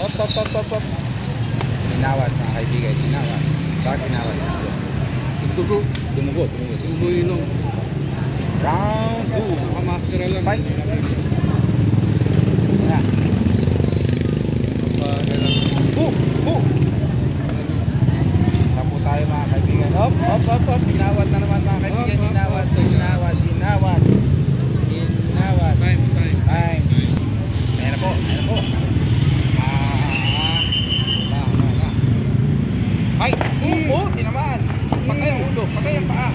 Op. Inawat mga kaibigan, inawat. Bakit inawat? Dugo. Dumugo. Dugo ilong. Round 2. Nakamaskara lang. Fight. Yan. Sapo tayo mga kaibigan. Op. Inawat na naman mga kaibigan. Inawat. Time. Ayan na po. Fight. Tinamaan. Patay ang ulo. Patay ang paa.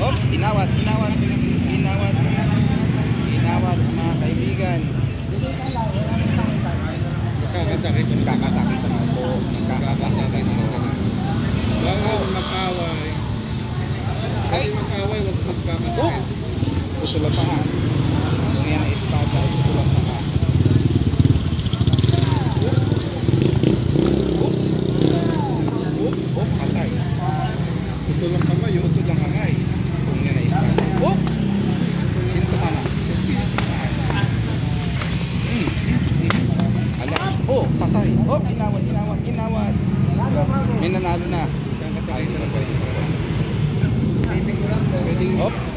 Op. Inawat mga kaibigan. Kakasakit. Kakasakit naman po. Huwag magkaway. Huwag magkakasakit. Putulan pa nga. Kung yan ang espada, putulan pa nga. Patay. Putulang kamay. Putulan ka nga eh. Kung yan ang espada. Sinto ka na. Patay. Inawat. May nanalo na. Kakasakit. Op.